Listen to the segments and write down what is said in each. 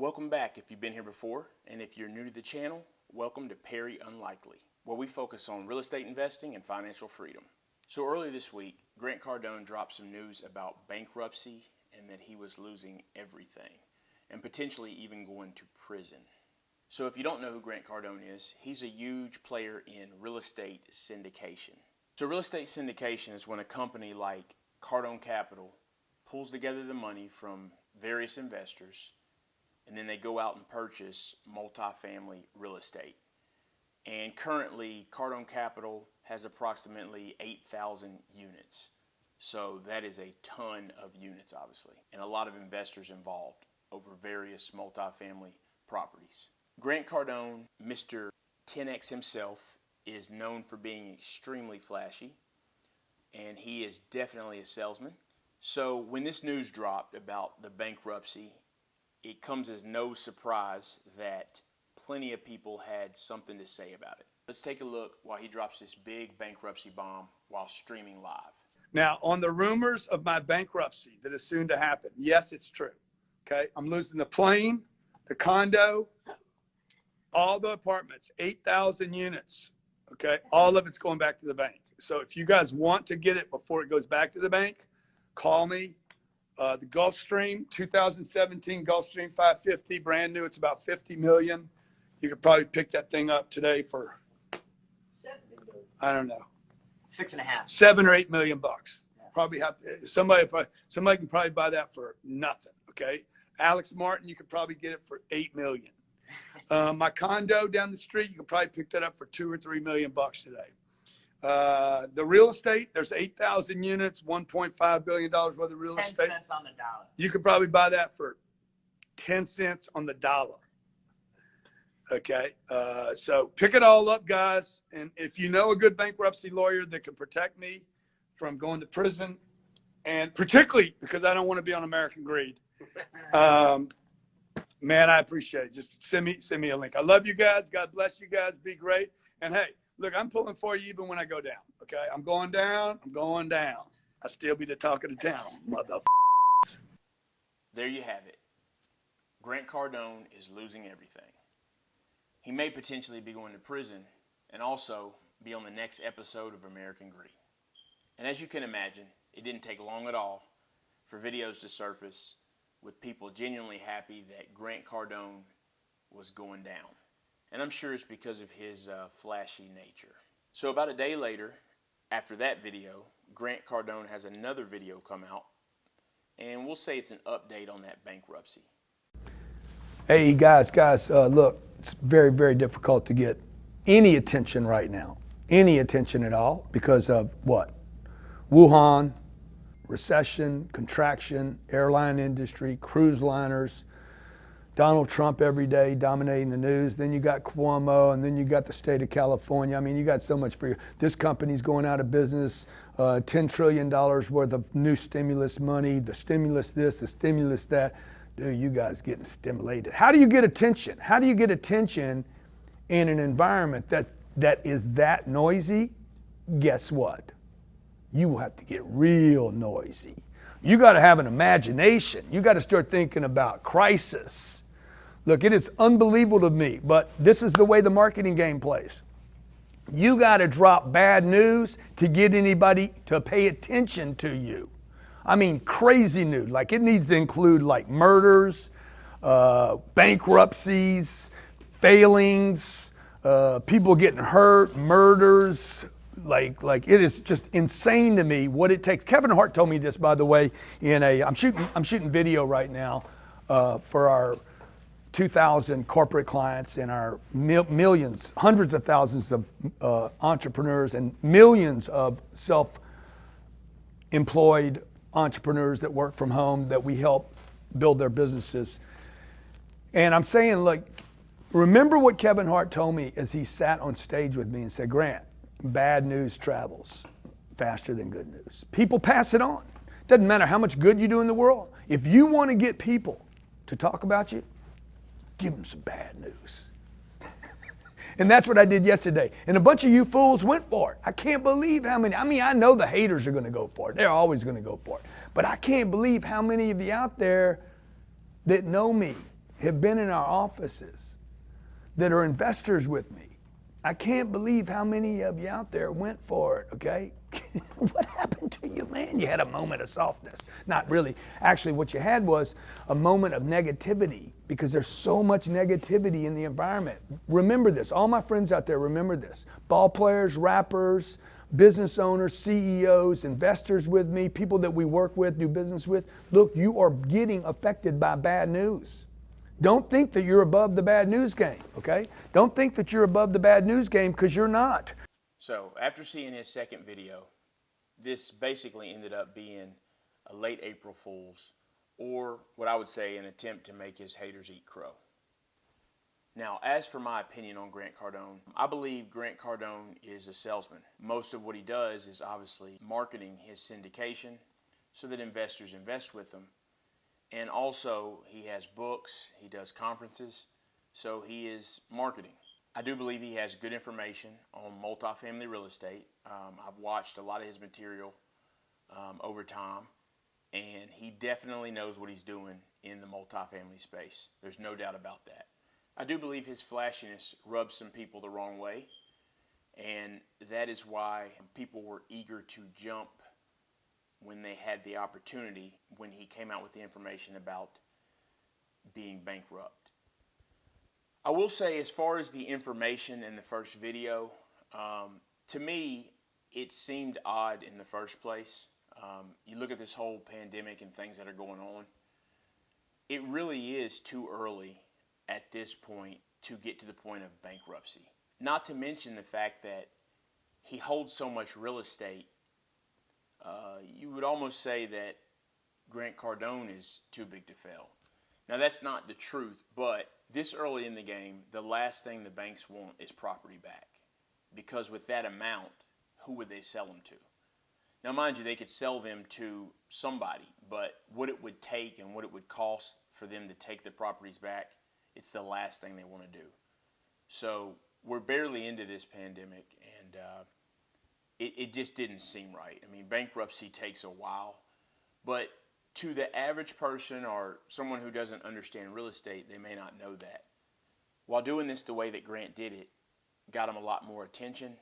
Welcome back if you've been here before, and if you're new to the channel, welcome to Perry Unlikely, where we focus on real estate investing and financial freedom. So early this week, Grant Cardone dropped some news about bankruptcy and that he was losing everything and potentially even going to prison. So if you don't know who Grant Cardone is, he's a huge player in real estate syndication. So real estate syndication is when a company like Cardone Capital pulls together the money from various investors, and then they go out and purchase multifamily real estate. And currently, Cardone Capital has approximately 8,000 units. So that is a ton of units, obviously, and a lot of investors involved over various multifamily properties. Grant Cardone, Mr. 10X himself, is known for being extremely flashy, and he is definitely a salesman. So when this news dropped about the bankruptcy, it comes as no surprise that plenty of people had something to say about it. Let's take a look while he drops this big bankruptcy bomb while streaming live. Now, on the rumors of my bankruptcy that is soon to happen, yes, it's true. Okay, I'm losing the plane, the condo, all the apartments, 8,000 units. Okay, all of it's going back to the bank. So if you guys want to get it before it goes back to the bank, call me. The Gulfstream 2017 Gulfstream 550, brand new. It's about 50 million. You could probably pick that thing up today for, I don't know, 6.5, $7 or $8 million bucks. Probably have somebody can probably buy that for nothing. Okay, Alex Martin, you could probably get it for $8 million. My condo down the street, you could probably pick that up for $2 or $3 million bucks today. The real estate, there's 8,000 units, $1.5 billion worth of real estate. 10 cents on the dollar. You could probably buy that for 10 cents on the dollar. Okay. So pick it all up, guys. And if you know a good bankruptcy lawyer that can protect me from going to prison, and particularly because I don't want to be on American Greed, man, I appreciate it. Just send me a link. I love you guys. God bless you guys. Be great. And hey, look, I'm pulling for you even when I go down, okay? I'm going down. I still be the talk of the town, motherfuckers. There you have it. Grant Cardone is losing everything. He may potentially be going to prison and also be on the next episode of American Greed. And as you can imagine, it didn't take long at all for videos to surface with people genuinely happy that Grant Cardone was going down. And I'm sure it's because of his flashy nature. So about a day later, after that video, Grant Cardone has another video come out, and we'll say it's an update on that bankruptcy. Hey guys, look, it's very, very difficult to get any attention right now, any attention at all, because of what? Wuhan, recession, contraction, airline industry, cruise liners, Donald Trump every day dominating the news. Then you got Cuomo, and then you got the state of California. I mean, you got so much for you. This company's going out of business, $10 trillion worth of new stimulus money, the stimulus this, the stimulus that. Dude, you guys getting stimulated. How do you get attention? How do you get attention in an environment that is that noisy? Guess what? You will have to get real noisy. You got to have an imagination. You got to start thinking about crisis. Look, it is unbelievable to me, but this is the way the marketing game plays. You got to drop bad news to get anybody to pay attention to you. I mean, crazy news. Like, it needs to include like murders, bankruptcies, failings, people getting hurt, murders. Like it is just insane to me what it takes. Kevin Hart told me this, by the way, I'm shooting video right now for our 2,000 corporate clients and our millions, hundreds of thousands of entrepreneurs and millions of self-employed entrepreneurs that work from home that we help build their businesses. And I'm saying, look, remember what Kevin Hart told me as he sat on stage with me and said, Grant, bad news travels faster than good news. People pass it on. Doesn't matter how much good you do in the world. If you want to get people to talk about you, give them some bad news. And that's what I did yesterday. And a bunch of you fools went for it. I can't believe how many. I mean, I know the haters are going to go for it. They're always going to go for it. But I can't believe how many of you out there that know me have been in our offices that are investors with me. I can't believe how many of you out there went for it, okay? What happened to you, man? You had a moment of softness. Not really. Actually, what you had was a moment of negativity because there's so much negativity in the environment. Remember this. All my friends out there, remember this. Ball players, rappers, business owners, CEOs, investors with me, people that we work with, do business with. Look, you are getting affected by bad news. Don't think that you're above the bad news game, okay? Don't think that you're above the bad news game because you're not. So after seeing his second video, this basically ended up being a late April Fool's, or what I would say an attempt to make his haters eat crow. Now, as for my opinion on Grant Cardone, I believe Grant Cardone is a salesman. Most of what he does is obviously marketing his syndication so that investors invest with him. And also, he has books, he does conferences, so he is marketing. I do believe he has good information on multifamily real estate. I've watched a lot of his material over time, and he definitely knows what he's doing in the multifamily space. There's no doubt about that. I do believe his flashiness rubs some people the wrong way, and that is why people were eager to jump when they had the opportunity when he came out with the information about being bankrupt. I will say, as far as the information in the first video, to me, it seemed odd in the first place. You look at this whole pandemic and things that are going on, it really is too early at this point to get to the point of bankruptcy. Not to mention the fact that he holds so much real estate. You would almost say that Grant Cardone is too big to fail. Now, that's not the truth, but this early in the game, the last thing the banks want is property back. Because with that amount, who would they sell them to? Now, mind you, they could sell them to somebody, but what it would take and what it would cost for them to take the properties back, it's the last thing they want to do. So we're barely into this pandemic, and it just didn't seem right. I mean, bankruptcy takes a while, but to the average person or someone who doesn't understand real estate, they may not know that. While doing this the way that Grant did it, got him a lot more attention.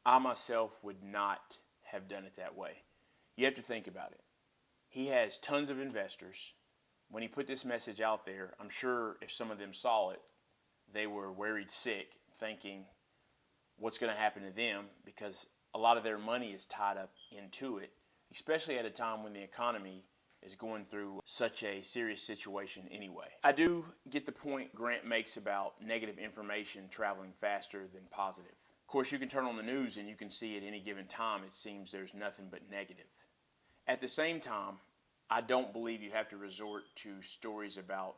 I myself would not have done it that way. You have to think about it. He has tons of investors. When he put this message out there, I'm sure if some of them saw it, they were worried sick, thinking what's going to happen to them, because a lot of their money is tied up into it, especially at a time when the economy is going through such a serious situation anyway. I do get the point Grant makes about negative information traveling faster than positive. Of course, you can turn on the news and you can see at any given time it seems there's nothing but negative. At the same time, I don't believe you have to resort to stories about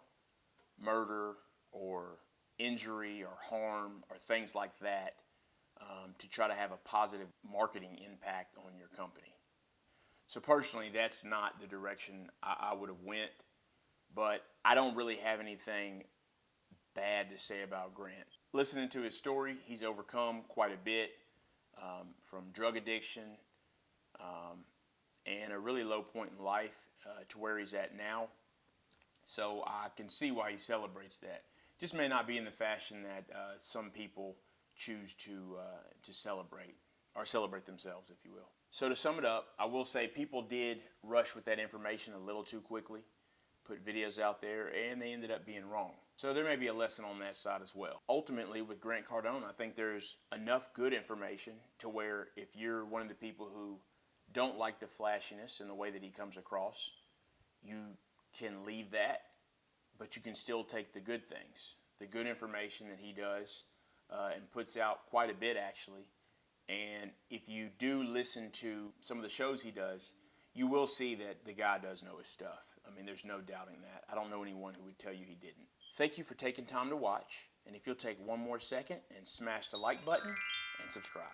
murder or injury or harm or things like that to try to have a positive marketing impact on your company. So personally, that's not the direction I would have went, but I don't really have anything bad to say about Grant. Listening to his story, he's overcome quite a bit from drug addiction and a really low point in life to where he's at now. So I can see why he celebrates that. Just may not be in the fashion that some people choose to celebrate, or celebrate themselves, if you will. So to sum it up, I will say people did rush with that information a little too quickly, put videos out there, and they ended up being wrong. So there may be a lesson on that side as well. Ultimately, with Grant Cardone, I think there's enough good information to where if you're one of the people who don't like the flashiness and the way that he comes across, you can leave that, but you can still take the good things, the good information that he does and puts out quite a bit, actually. And if you do listen to some of the shows he does, you will see that the guy does know his stuff. I mean, there's no doubting that. I don't know anyone who would tell you he didn't. Thank you for taking time to watch. And if you'll take one more second and smash the like button and subscribe.